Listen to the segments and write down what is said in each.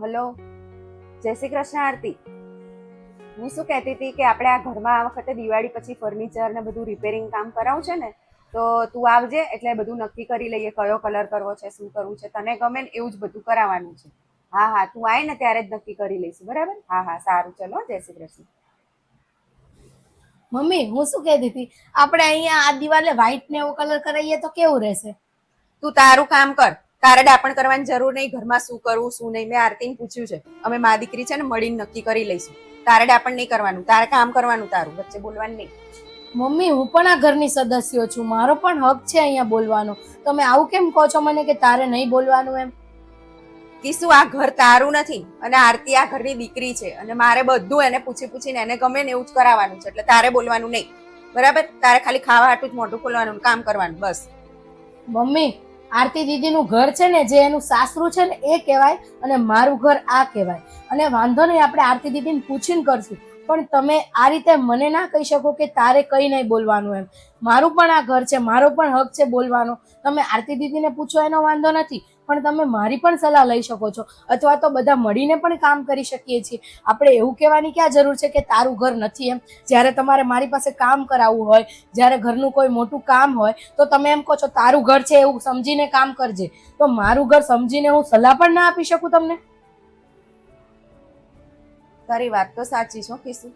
Hello, જય શ્રી કૃષ્ણ આરતી. હું શું કહેતી હતી કે આપણે આ ઘરમાં આ વખતે દિવાળી પછી ફર્નિચર ને બધું રિપેરિંગ કામ કરાવું છે ને, તો તું આવજે એટલે બધું નક્કી કરી લઈએ કયો કલર કરવો છે, શું કરવું છે, તને ગમે ને એવું જ બધું કરાવવાનું છે. હા હા, તું આય ને ત્યારે જ નક્કી કરી લઈશું, બરાબર? હા હા, સારું, ચલો, જય શ્રી કૃષ્ણ. મમ્મી, હું શું કહેતી હતી, આપણે અહીંયા આ દિવાલે વ્હાઈટ ને એવો કલર કરાવીએ તો કેવું રહેશે? તું તારું કામ કર, તારે ડાપણ કરવાની જરૂર નહીં. ઘરમાં શું કરવું શું નહીં મેં આરતીને પૂછ્યું છે. અમે મા દીકરી છે ને મળીને નક્કી કરી લઈશું. તારે ડાપણ નહીં કરવાનું, તારે કામ કરવાનું, તારું વચ્ચે બોલવાનું નહીં. મમ્મી, હું પણ આ ઘરની સદસ્ય છું, મારો પણ હક છે અહીંયા બોલવાનો. તમે આવું કેમ કહો છો મને કે તારે નહીં બોલવાનું એમ? કીશું, આ ઘર તારું નથી અને આરતી આ ઘરની દીકરી છે અને મારે બધું એને પૂછી પૂછીને એને ગમે ને એવું જ કરાવવાનું છે. એટલે તારે બોલવાનું નહીં, બરાબર? તારે ખાલી ખાવા હાટું જ મોઢું ખોલવાનું, કામ કરવાનું, બસ. મમ્મી, આરતી દીદીનું ઘર છે ને, જે એનું સાસરું છે ને એ કહેવાય અને મારું ઘર આ કહેવાય. અને વાંધો નહીં, આપણે આરતી દીદીને પૂછીને કરશું, પણ તમે આ રીતે મને ના કહી શકો કે તારે કંઈ નહીં બોલવાનું એમ. મારું પણ આ ઘર છે, મારો પણ હક છે બોલવાનો. તમે આરતી દીદીને પૂછો એનો વાંધો નથી, પણ તમે મારી પણ સલાહ લઈ શકો છો, અથવા તો બધા મળીને પણ કામ કરી શકીએ છીએ. આપણે એવું કહેવાની ક્યાં જરૂર છે કે તારું ઘર નથી એમ? જ્યારે તમારે મારી પાસે કામ કરાવવું હોય, જ્યારે ઘરનું કોઈ મોટું કામ હોય, તો તમે એમ કહો છો તારું ઘર છે એવું સમજીને કામ કરજે. તો મારું ઘર સમજીને હું સલાહ પણ ના આપી શકું તમને? તારી વાત તો સાચી છે કીશું.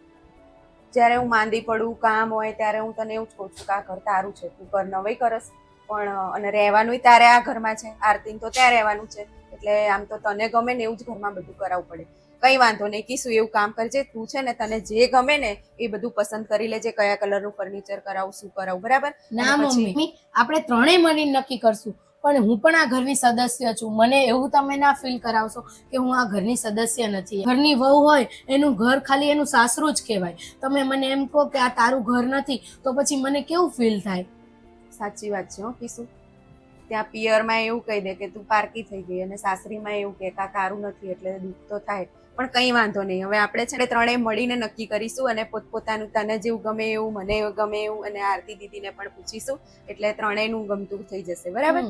જ્યારે હું માંદી પડું, કામ હોય, ત્યારે હું તને એવું જ કહું છું કે આ ઘર તારું છે, તું ઘર નવાઈ કરસ. પણ અને રહેવાનું તારે આ ઘરમાં છે, આરતીને તો ત્યાં રહેવાનું છે. એટલે આમ તો તને ગમે ને એવું જ ઘરમાં બધું કરાવવું પડે. કઈ વાંધો નહીં કીશું, એવું કામ કરજે. તું છે ને, તને જે ગમે ને એ બધું પસંદ કરી લેજે, કયા કલરનું ફર્નિચર કરાવું, શું કરાવું, બરાબર? ના મમ્મી, આપણે ત્રણેય મળીને નક્કી કરશું. પણ હું પણ આ ઘરની સદસ્ય છું, મને એવું તમે ના ફીલ કરાવશો કે હું આ ઘરની સદસ્ય નથી. ઘરની વહુ હોય એનું ઘર ખાલી એનું સાસરું જ કહેવાય. તમે મને એમ કહો કે આ તારું ઘર નથી, તો પછી મને કેવું ફીલ થાય? સાચી વાત છે કીશું. ત્યાં પિયરમાં એવું કહી દે કે તું પારકી થઈ ગઈ અને સાસરીમાં એવું કે આ તારું નથી, એટલે દુઃખ તો થાય. પણ કંઈ વાંધો નહીં, હવે આપણે છે ને ત્રણેય મળીને નક્કી કરીશું અને પોતપોતાનું તને જેવું ગમે એવું, મને ગમે એવું અને આરતી દીદીને પણ પૂછીશું. એટલે ત્રણેયનું ગમતું થઈ જશે, બરાબર?